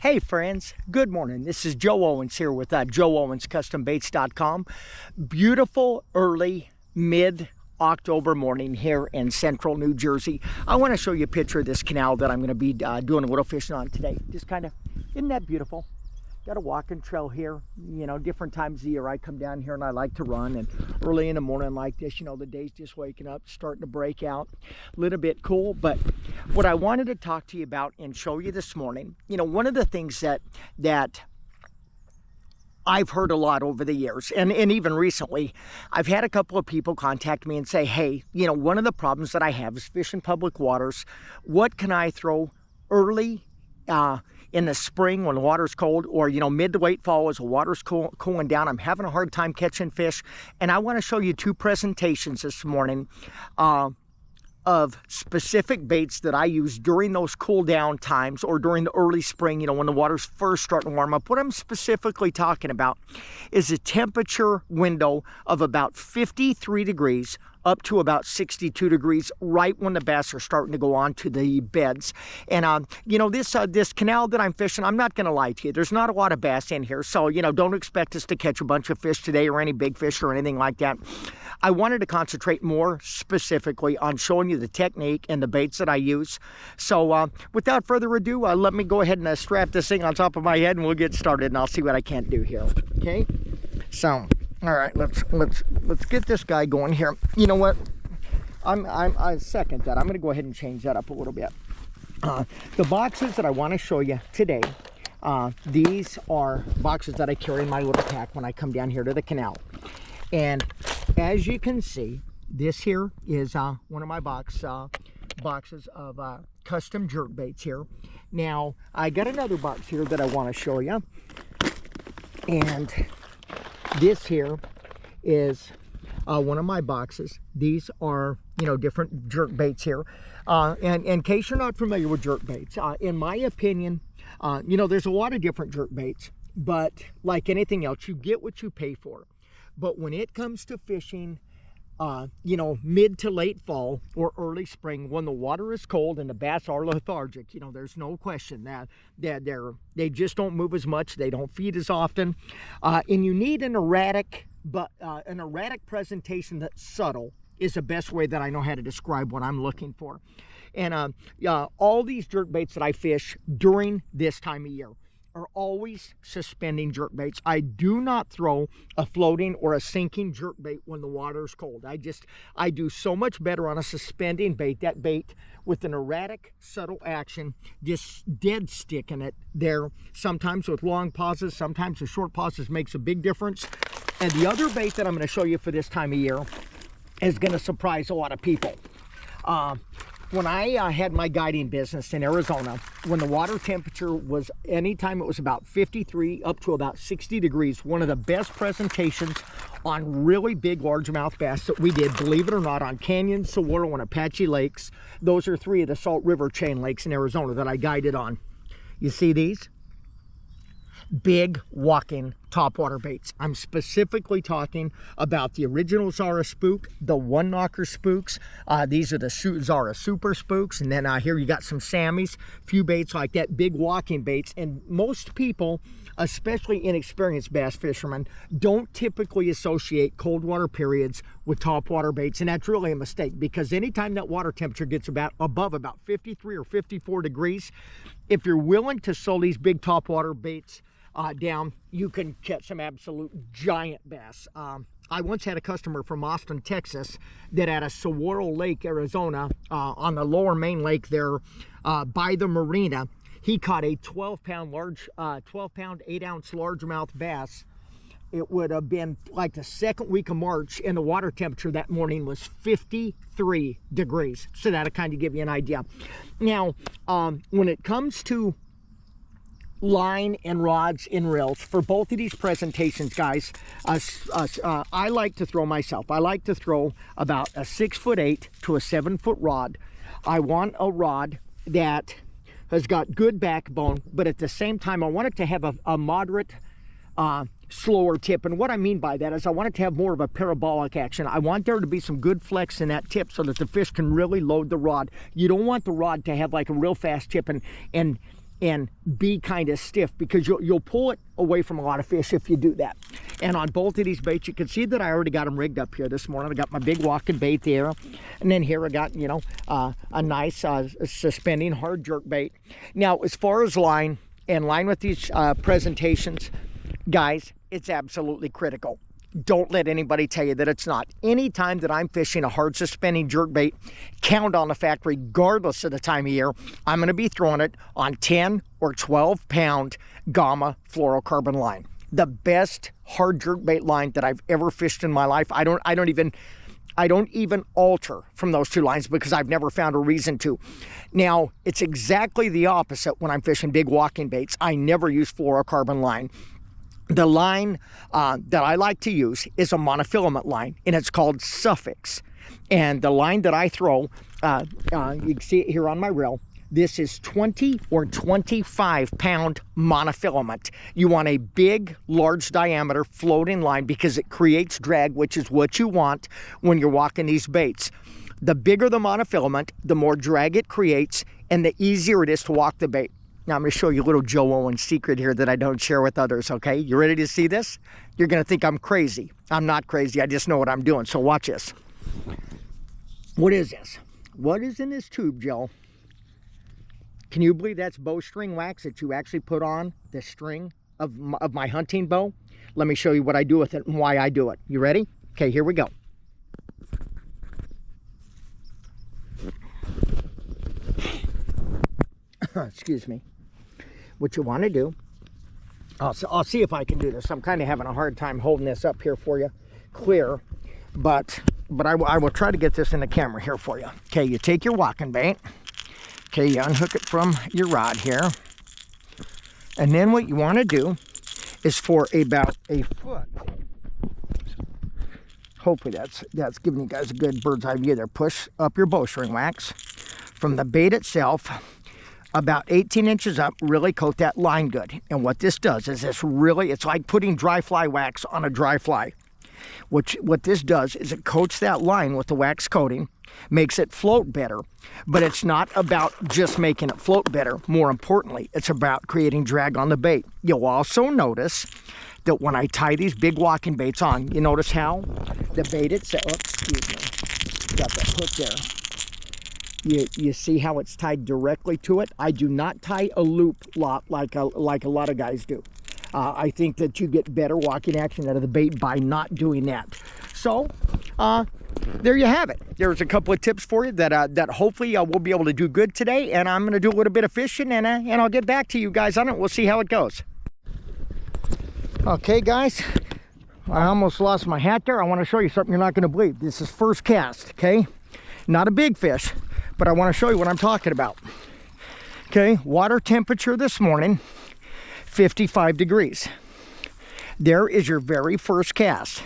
Hey friends, good morning. This is Joe Owens here with JoeOwensCustomBaits.com. Beautiful early mid-October morning here in central New Jersey. I want to show you a picture of this canal that I'm going to be doing a little fishing on today. Just kind of, isn't that beautiful? Got a walking trail here. You know, different times of the year I come down here and I like to run, and early in the morning like this, you know, the day's just waking up, starting to break out, a little bit cool. But what I wanted to talk to you about and show you this morning, you know, one of the things that I've heard a lot over the years, and even recently, I've had a couple of people contact me and say, hey, you know, one of the problems that I have is fishing public waters. What can I throw early in the spring when the water's cold, or, you know, mid to late fall as the water's cooling down? I'm having a hard time catching fish, and I want to show you two presentations this morning of specific baits that I use during those cool down times or during the early spring, you know, when the water's first starting to warm up. What I'm specifically talking about is a temperature window of about 53 degrees up to about 62 degrees right when the bass are starting to go onto the beds. And, you know, this canal that I'm fishing, I'm not going to lie to you, there's not a lot of bass in here. So, you know, don't expect us to catch a bunch of fish today or any big fish or anything like that. I wanted to concentrate more specifically on showing you the technique and the baits that I use. So without further ado, let me go ahead and strap this thing on top of my head and we'll get started, and I'll see what I can't do here. Okay, so all right, let's get this guy going here. You know what? I second that. I'm going to go ahead and change that up a little bit. The boxes that I want to show you today, these are boxes that I carry in my little pack when I come down here to the canal. And as you can see, this here is one of my boxes of custom jerk baits here. Now, I got another box here that I want to show you. And this here is one of my boxes. These are, you know, different jerk baits here. And in case you're not familiar with jerk baits, in my opinion, you know, there's a lot of different jerk baits, but like anything else, you get what you pay for. But when it comes to fishing, you know, mid to late fall or early spring, when the water is cold and the bass are lethargic, you know, there's no question that they just don't move as much, they don't feed as often, and you need an erratic presentation that's subtle is the best way that I know how to describe what I'm looking for. And all these jerk baits that I fish during this time of year are always suspending jerk baits. I do not throw a floating or a sinking jerk bait when the water is cold. I do so much better on a suspending bait, that bait with an erratic, subtle action, just dead sticking it there. Sometimes with long pauses, sometimes with short pauses makes a big difference. And the other bait that I'm going to show you for this time of year is going to surprise a lot of people. When I had my guiding business in Arizona, when the water temperature was, anytime it was about 53 up to about 60 degrees, one of the best presentations on really big largemouth bass that we did, believe it or not, on Canyon, Saguaro, and Apache lakes. Those are three of the Salt River chain lakes in Arizona that I guided on. You see these? Big walking topwater baits. I'm specifically talking about the original Zara spook, the one knocker spooks. These are the Zara super spooks, and then here you got some Sammys, few baits like that, big walking baits. And most people, especially inexperienced bass fishermen, don't typically associate cold water periods with topwater baits, and that's really a mistake, because anytime that water temperature gets above about 53 or 54 degrees, if you're willing to sew these big topwater baits down, you can catch some absolute giant bass. I once had a customer from Austin, Texas, that at a Saguaro Lake, Arizona, on the lower main lake there by the marina, he caught a 12-pound 8-ounce largemouth bass. It would have been like the second week of March, and the water temperature that morning was 53 degrees. So that'll kind of give you an idea. Now, when it comes to line and rods and reels for both of these presentations, guys, I like to throw myself. I like to throw about a 6'8" to a 7-foot rod. I want a rod that has got good backbone, but at the same time, I want it to have a moderate, slower tip. And what I mean by that is I want it to have more of a parabolic action. I want there to be some good flex in that tip so that the fish can really load the rod. You don't want the rod to have like a real fast tip and and be kind of stiff, because you'll pull it away from a lot of fish if you do that. And on both of these baits, you can see that I already got them rigged up here this morning. I got my big walking bait there, and then here I got, you know, a nice suspending hard jerk bait. Now, as far as line, in line with these presentations, guys, it's absolutely critical. Don't let anybody tell you that it's not. Anytime that I'm fishing a hard suspending jerk bait, count on the fact, regardless of the time of year, I'm going to be throwing it on 10 or 12 pound Gamma fluorocarbon line. The best hard jerk bait line that I've ever fished in my life. I don't even alter from those two lines, because I've never found a reason to. Now, it's exactly the opposite when I'm fishing big walking baits. I never use fluorocarbon line. The line that I like to use is a monofilament line, and it's called Suffix. And the line that I throw, you can see it here on my reel, this is 20 or 25 pound monofilament. You want a big, large diameter floating line, because it creates drag, which is what you want when you're walking these baits. The bigger the monofilament, the more drag it creates, and the easier it is to walk the bait. Now, I'm going to show you a little Joe Owens secret here that I don't share with others, okay? You ready to see this? You're going to think I'm crazy. I'm not crazy. I just know what I'm doing. So watch this. What is this? What is in this tube, Joe? Can you believe that's bowstring wax that you actually put on the string of my hunting bow? Let me show you what I do with it and why I do it. You ready? Okay, here we go. Excuse me. What you want to do, I'll see if I can do this. I'm kind of having a hard time holding this up here for you clear, but I will try to get this in the camera here for you. Okay, you take your walking bait. Okay, you unhook it from your rod here, and then what you want to do is, for about a foot, hopefully that's giving you guys a good bird's eye view there, push up your bowstring wax from the bait itself about 18 inches up, really coat that line good. And what this does is it's like putting dry fly wax on a dry fly. What this does is it coats that line with the wax coating, makes it float better. But it's not about just making it float better. More importantly, it's about creating drag on the bait. You'll also notice that when I tie these big walking baits on, you notice how the bait itself, excuse me, got that hook there. You see how it's tied directly to it? I do not tie a loop like a lot of guys do. I think that you get better walking action out of the bait by not doing that. So, there you have it. There's a couple of tips for you that hopefully we'll be able to do good today. And I'm going to do a little bit of fishing, and I'll get back to you guys on it. We'll see how it goes. Okay, guys. I almost lost my hat there. I want to show you something you're not going to believe. This is first cast, okay? Not a big fish, but I want to show you what I'm talking about. Okay, water temperature this morning, 55 degrees. There is your very first cast.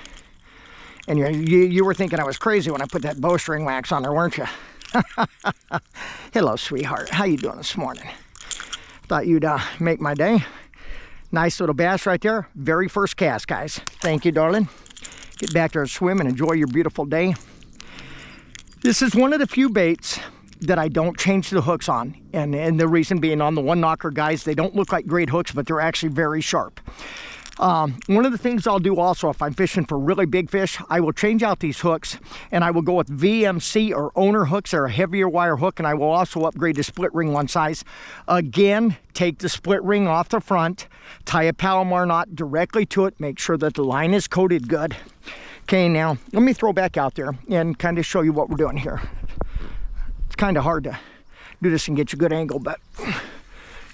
And you were thinking I was crazy when I put that bowstring wax on there, weren't you? Hello, sweetheart. How you doing this morning? Thought you'd make my day. Nice little bass right there. Very first cast, guys. Thank you, darling. Get back there and swim and enjoy your beautiful day. This is one of the few baits that I don't change the hooks on. And the reason being, on the one knocker, guys, they don't look like great hooks, but they're actually very sharp. One of the things I'll do also, if I'm fishing for really big fish, I will change out these hooks, and I will go with VMC or owner hooks. They're a heavier wire hook, and I will also upgrade to split ring one size. Again, take the split ring off the front, tie a Palomar knot directly to it, make sure that the line is coated good. Okay, now let me throw back out there and kind of show you what we're doing here. It's kind of hard to do this and get you a good angle, but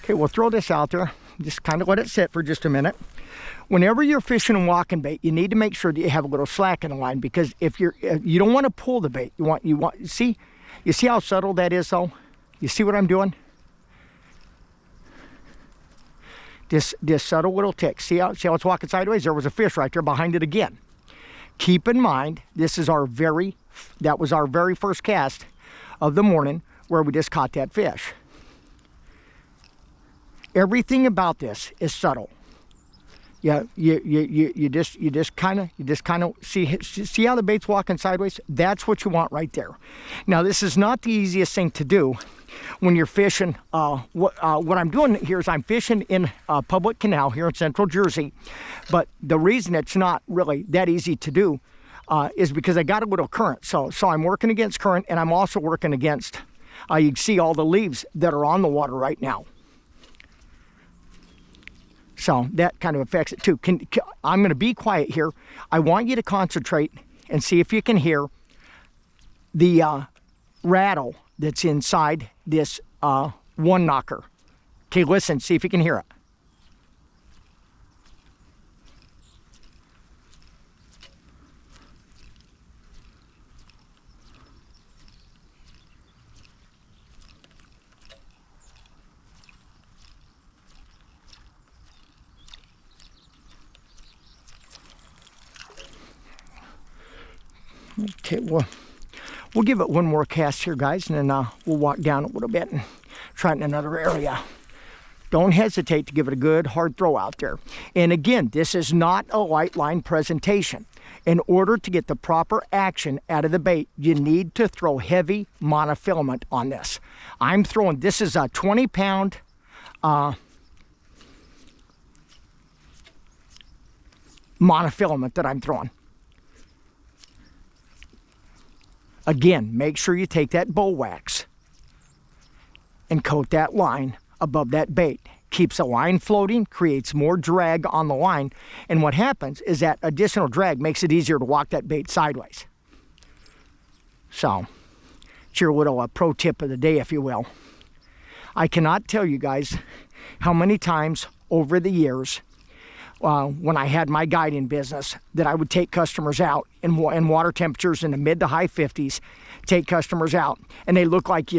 okay, we'll throw this out there. Just kind of let it sit for just a minute. Whenever you're fishing and walking bait, you need to make sure that you have a little slack in the line, because if you don't want to pull the bait. You see how subtle that is, though? You see what I'm doing? This subtle little tick. See how it's walking sideways? There was a fish right there behind it again. Keep in mind, that was our very first cast of the morning where we just caught that fish. Everything about this is subtle. Yeah, you just kind of see how the bait's walking sideways. That's what you want right there. Now, this is not the easiest thing to do, when you're fishing, what I'm doing here is I'm fishing in a public canal here in central Jersey. But the reason it's not really that easy to do is because I got a little current. So I'm working against current, and I'm also working against, you can see all the leaves that are on the water right now. So that kind of affects it too. I'm going to be quiet here. I want you to concentrate and see if you can hear the rattle that's inside this one knocker. Okay, listen, see if you can hear it. Okay, we'll give it one more cast here, guys, and then we'll walk down a little bit and try it in another area. Don't hesitate to give it a good hard throw out there. And again, this is not a light line presentation. In order to get the proper action out of the bait, you need to throw heavy monofilament on this. I'm throwing, this is a 20-pound monofilament that I'm throwing. Again, make sure you take that bull wax and coat that line above that bait. Keeps the line floating, creates more drag on the line, and what happens is that additional drag makes it easier to walk that bait sideways. So, it's your little pro tip of the day, if you will. I cannot tell you guys how many times over the years when I had my guiding business that I would take customers out in water temperatures in the mid to high 50s, take customers out, and they looked at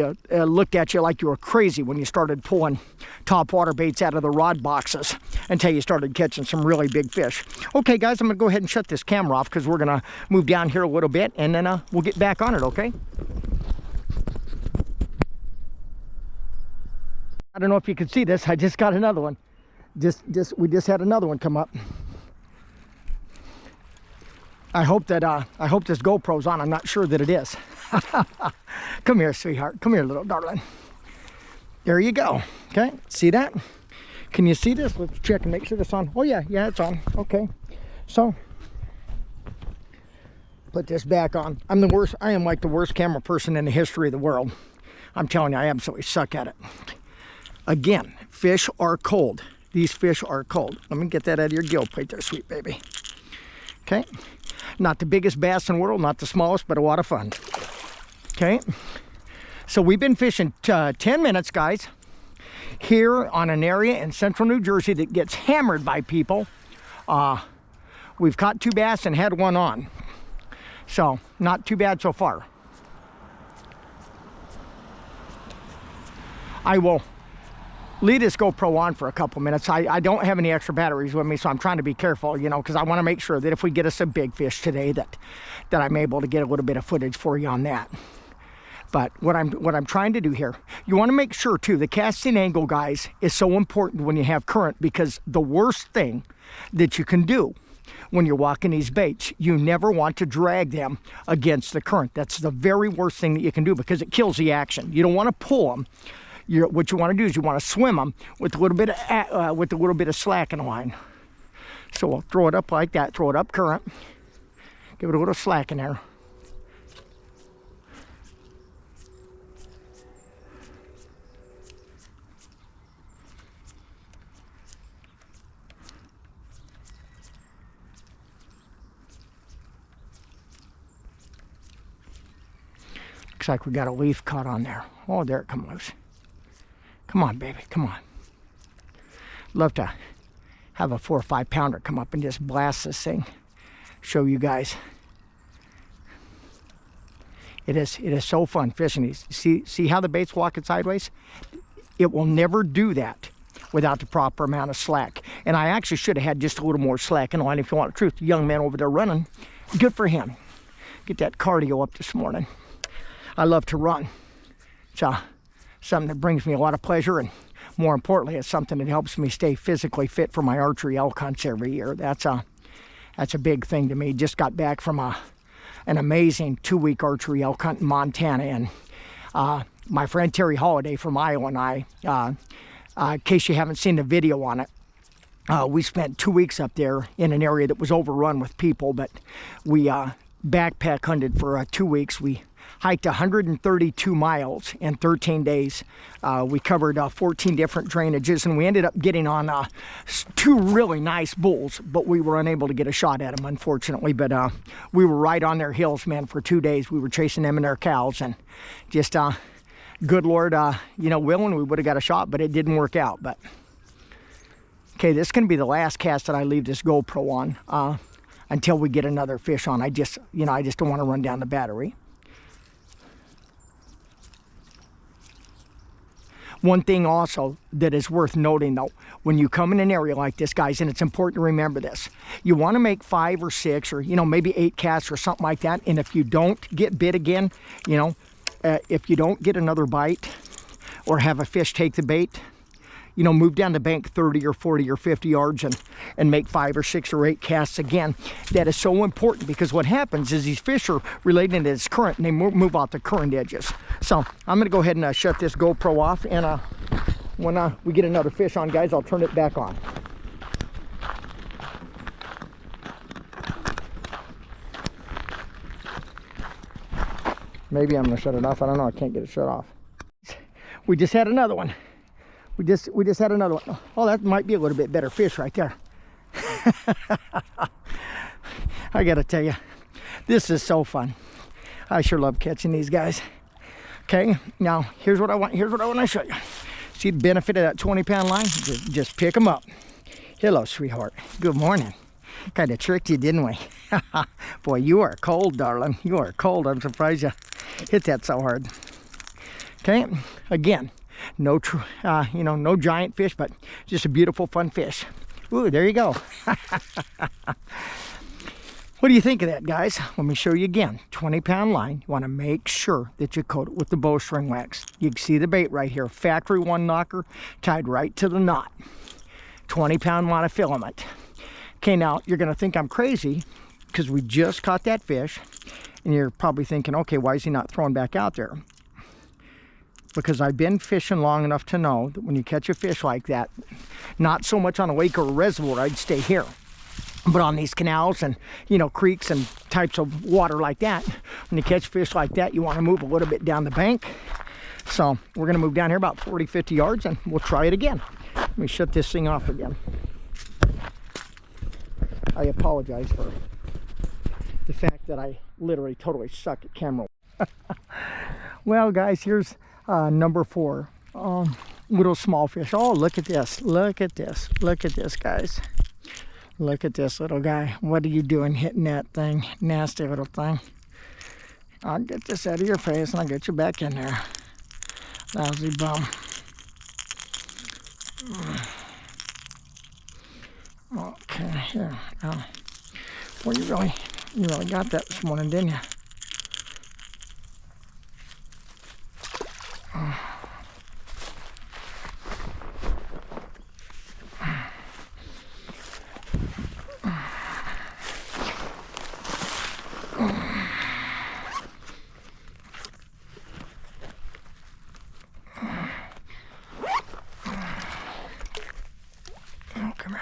you like you were crazy when you started pulling top water baits out of the rod boxes until you started catching some really big fish. Okay, guys, I'm going to go ahead and shut this camera off because we're going to move down here a little bit, and then we'll get back on it, okay? I don't know if you can see this. I just got another one. We just had another one come up. I hope this GoPro's on. I'm not sure that it is. Come here, sweetheart. Come here, little darling. There you go. Okay, see that? Can you see this? Let's check and make sure it's on. Oh yeah, it's on. Okay, so put this back on. I am like the worst camera person in the history of the world. I'm telling you, I absolutely suck at it. Again, fish are cold. These fish are cold. Let me get that out of your gill plate there, sweet baby. Okay. Not the biggest bass in the world, not the smallest, but a lot of fun. Okay. So we've been fishing 10 minutes, guys, here on an area in central New Jersey that gets hammered by people. We've caught 2 bass and had 1 on. So, not too bad so far. I will leave this GoPro on for a couple minutes. I don't have any extra batteries with me, so I'm trying to be careful, you know, because I want to make sure that if we get us a big fish today, that I'm able to get a little bit of footage for you on that. But what I'm trying to do here, you want to make sure too, the casting angle, guys, is so important when you have current, because the worst thing that you can do when you're walking these baits, you never want to drag them against the current. That's the very worst thing that you can do, because it kills the action. You don't want to pull them. What you want to do is you want to swim them with a little bit of slack in the line. So we'll throw it up like that, throw it up current, give it a little slack in there. Looks like we got a leaf caught on there. Oh, there it comes loose. Come on, baby, come on. Love to have a 4 or 5 pounder come up and just blast this thing. Show you guys. It is so fun fishing these. See how the bait's walking sideways? It will never do that without the proper amount of slack. And I actually should have had just a little more slack in the line, if you want the truth. The young man over there running, good for him. Get that cardio up this morning. I love to run. It's something that brings me a lot of pleasure, and more importantly, it's something that helps me stay physically fit for my archery elk hunts every year. That's a big thing to me. Just got back from an amazing 2-week archery elk hunt in Montana, and my friend Terry Holiday from Iowa and I, in case you haven't seen the video on it, we spent 2 weeks up there in an area that was overrun with people, but we backpack hunted for 2 weeks. We hiked 132 miles in 13 days. We covered 14 different drainages, and we ended up getting on 2 really nice bulls, but we were unable to get a shot at them, unfortunately. But we were right on their heels, man, for 2 days. We were chasing them and their cows, and just good Lord, you know, willing, we would have got a shot, but it didn't work out. But okay, this is going to be the last cast that I leave this GoPro on until we get another fish on. I just don't want to run down the battery. One thing also that is worth noting, though, when you come in an area like this, guys, and it's important to remember this, you want to make 5 or 6 or, you know, maybe 8 casts or something like that. And if you don't get bit again, you know, if you don't get another bite or have a fish take the bait, you know, move down the bank 30 or 40 or 50 yards and make 5 or 6 or 8 casts again. That is so important, because what happens is these fish are related to this current, and they move out the current edges. So I'm going to go ahead and shut this GoPro off, and when we get another fish on, guys, I'll turn it back on. Maybe I'm going to shut it off. I don't know. I can't get it shut off. We just had another one. We just had another one. Oh, that might be a little bit better fish right there. I gotta tell you, this is so fun. I sure love catching these guys. Okay, now here's what I want to show you. See the benefit of that 20-pound line? Just pick them up. Hello, sweetheart. Good morning. Kind of tricked you, didn't we? Boy, you are cold, darling. You are cold. I'm surprised you hit that so hard. Okay, again, no giant fish, but just a beautiful, fun fish. Ooh, there you go. What do you think of that, guys? Let me show you again. 20-pound line. You want to make sure that you coat it with the bowstring wax. You can see the bait right here. Factory 1 knocker tied right to the knot. 20-pound monofilament. Okay, now you're going to think I'm crazy because we just caught that fish, and you're probably thinking, okay, why is he not thrown back out there? Because I've been fishing long enough to know that when you catch a fish like that, not so much on a lake or a reservoir, I'd stay here, but on these canals and, you know, creeks and types of water like that, when you catch fish like that, you want to move a little bit down the bank. So we're going to move down here about 40-50 yards, and we'll try it again. Let me shut this thing off again. I apologize for the fact that I literally totally suck at camera. Well, guys, here's number 4, little small fish. Oh, look at this, look at this, look at this, guys. Look at this little guy. What are you doing hitting that thing? Nasty little thing. I'll get this out of your face and I'll get you back in there. Lousy bum. Okay, here. Well, you really got that this morning, didn't you? Come here.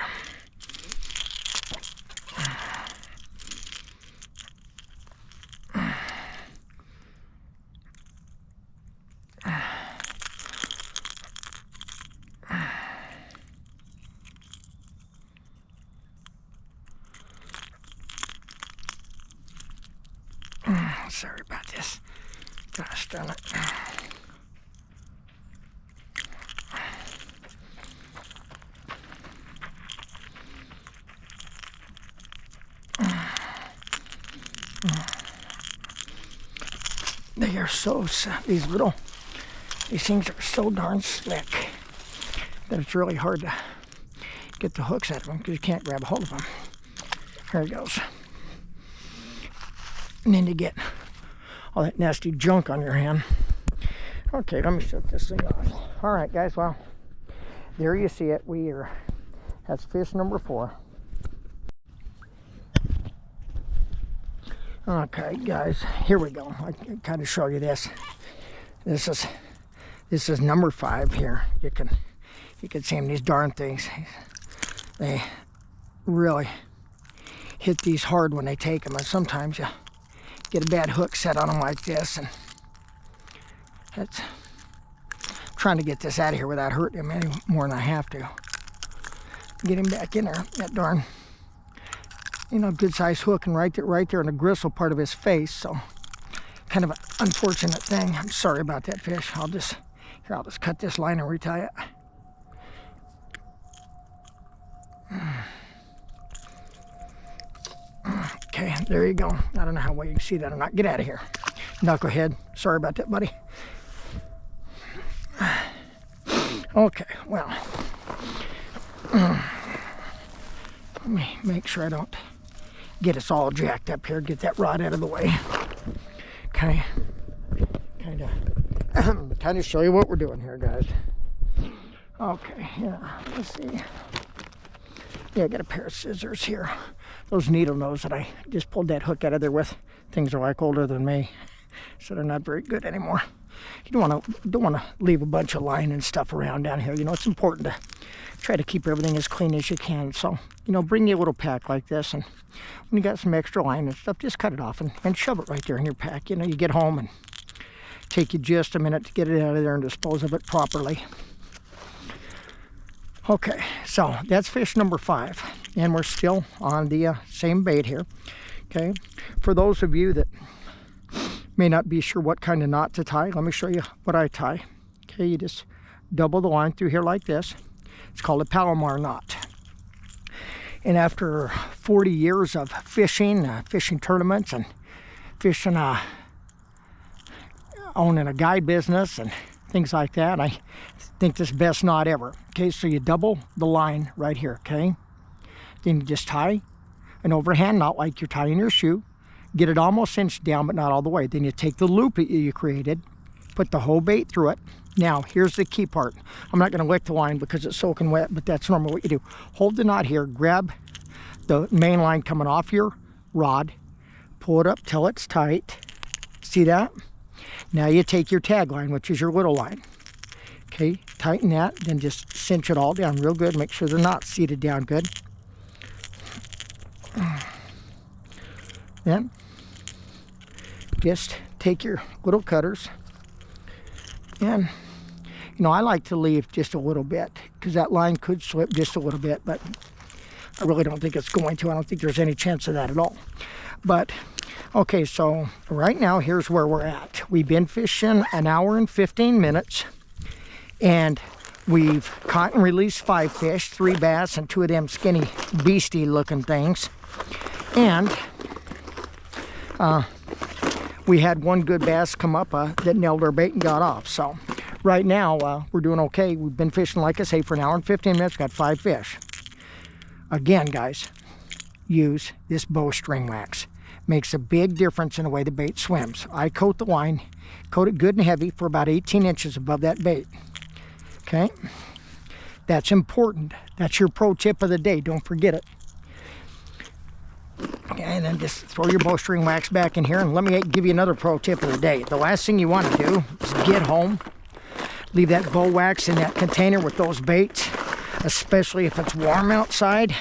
Sorry about this. Gosh darn it. They are so, these things are so darn slick that it's really hard to get the hooks out of them because you can't grab a hold of them. Here he goes. And then you get all that nasty junk on your hand. Okay, let me shut this thing off. All right, guys, well, there you see it. That's fish number 4. Okay, guys, here we go. I kind of show you this. This is This is number 5 here. You can see them, these darn things. They really hit these hard when they take them, and sometimes you get a bad hook set on them like this, and that's trying to get this out of here without hurting him any more than I have to. Get him back in there. That darn, good sized hook, and right there in the gristle part of his face. So kind of an unfortunate thing. I'm sorry about that fish. I'll just cut this line and retie it. Okay, there you go. I don't know how well you can see that or not. Get out of here, knucklehead. Sorry about that, buddy. Okay, well, let me make sure I don't get us all jacked up here. Get that rod out of the way. Okay, kind of show you what we're doing here, guys. Okay, yeah, let's see. Yeah, I got a pair of scissors here. Those needle nose that I just pulled that hook out of there with. Things are like older than me, so they're not very good anymore. You don't want to leave a bunch of line and stuff around down here. It's important to try to keep everything as clean as you can. So, bring you a little pack like this, and when you got some extra line and stuff, just cut it off and shove it right there in your pack. You get home and take you just a minute to get it out of there and dispose of it properly. Okay, so that's fish number 5, and we're still on the same bait here. Okay, for those of you that may not be sure what kind of knot to tie, let me show you what I tie. Okay, you just double the line through here like this. It's called a Palomar knot. And after 40 years of fishing, fishing tournaments, and fishing, owning a guide business and things like that, I think this is the best knot ever. Okay, so you double the line right here, okay? Then you just tie an overhand knot like you're tying your shoe. Get it almost cinched down, but not all the way. Then you take the loop that you created, put the whole bait through it. Now, here's the key part. I'm not going to lick the line because it's soaking wet, but that's normally what you do. Hold the knot here, grab the main line coming off your rod, pull it up till it's tight. See that? Now you take your tag line, which is your little line. Okay, tighten that, then just cinch it all down real good. Make sure they're not seated down good. Then just take your little cutters, and I like to leave just a little bit because that line could slip just a little bit, but I really don't think it's going to. I don't think there's any chance of that at all. But okay, so right now here's where we're at. We've been fishing an hour and 15 minutes, and we've caught and released 5 fish, 3 bass and 2 of them skinny beastie looking things. And we had 1 good bass come up that nailed our bait and got off. So right now we're doing okay. We've been fishing, like I say, for an hour and 15 minutes. Got 5 fish. Again, guys, use this bowstring wax. Makes a big difference in the way the bait swims. I coat the line, coat it good and heavy for about 18 inches above that bait. Okay, that's important. That's your pro tip of the day. Don't forget it. Okay, and then just throw your bowstring wax back in here, and let me give you another pro tip of the day. The last thing you want to do is get home, leave that bow wax in that container with those baits, especially if it's warm outside,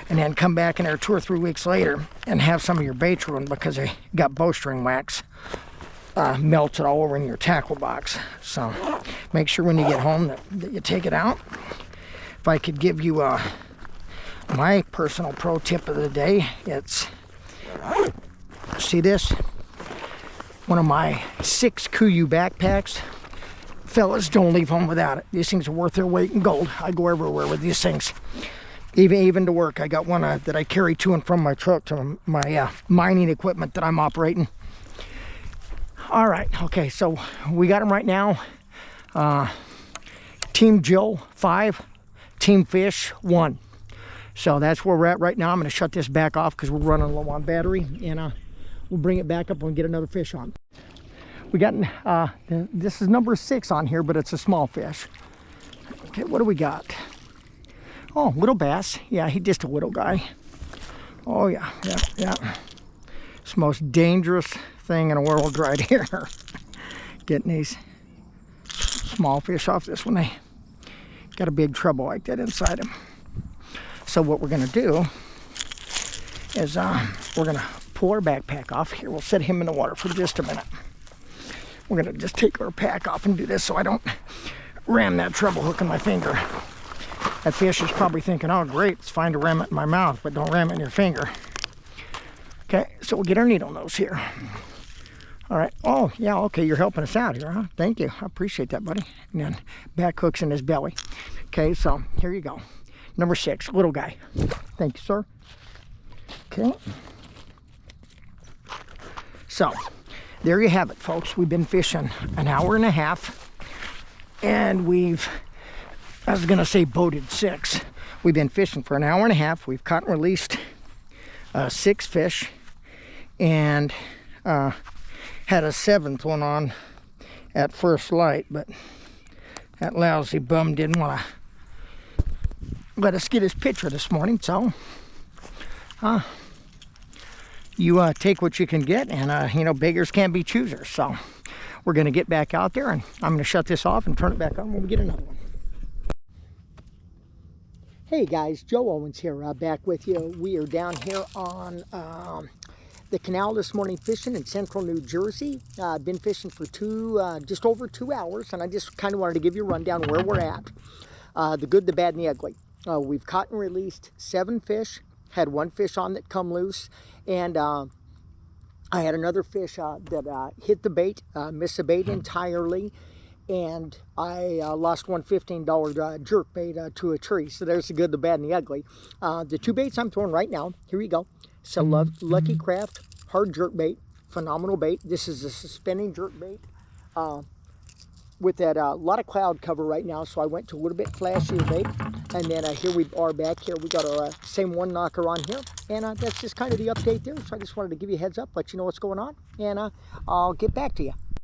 and then come back in there 2 or 3 weeks later and have some of your baits ruined because they got bowstring wax melted all over in your tackle box. So make sure when you get home that you take it out. If I could give you my personal pro tip of the day, it's, see this? One of my 6 Kuyu backpacks. Fellas, don't leave home without it. These things are worth their weight in gold. I go everywhere with these things. Even to work. I got one that I carry to and from my truck to my mining equipment that I'm operating. All right, okay, so we got them right now. Team Jill 5, Team Fish 1. So that's where we're at right now. I'm going to shut this back off because we're running low on battery, and we'll bring it back up and get another fish on. We got, this is number 6 on here, but it's a small fish. Okay, what do we got? Oh, little bass. Yeah, he's just a little guy. Oh, yeah. It's the most dangerous thing in the world right here. Getting these small fish off this one. They got a big treble like that inside him. So what we're going to do is we're going to pull our backpack off. Here, we'll set him in the water for just a minute. We're going to just take our pack off and do this so I don't ram that treble hook in my finger. That fish is probably thinking, oh great, it's fine to ram it in my mouth, but don't ram it in your finger. Okay, so we'll get our needle nose here. All right. Oh, yeah, okay, you're helping us out here, huh? Thank you. I appreciate that, buddy. And then back hooks in his belly. Okay, so here you go. Number 6, little guy. Thank you, sir. Okay. So, there you have it, folks. We've been fishing an hour and a half, and I was going to say boated 6. We've been fishing for an hour and a half. We've caught and released 6 fish, and had a 7th one on at first light, but that lousy bum didn't want to let us get his picture this morning. So you take what you can get, and you know, beggars can't be choosers. So we're going to get back out there, and I'm going to shut this off and turn it back on when we get another one. Hey guys, Joe Owens here, back with you. We are down here on the canal this morning fishing in central New Jersey. I've been fishing for just over 2 hours, and I just kind of wanted to give you a rundown where we're at. The good, the bad, and the ugly. We've caught and released 7 fish, had 1 fish on that come loose, and I had another fish that hit the bait, missed the bait entirely, and I lost one $15 jerk bait to a tree. So there's the good, the bad, and the ugly. The 2 baits I'm throwing right now, here we go. It's a Lucky Craft hard jerk bait, phenomenal bait. This is a suspending jerk bait with that lot of cloud cover right now, so I went to a little bit flashier bait. And then here we are back here. We got our same 1 knocker on here, and that's just kind of the update there. So I just wanted to give you a heads up, let you know what's going on, and I'll get back to you.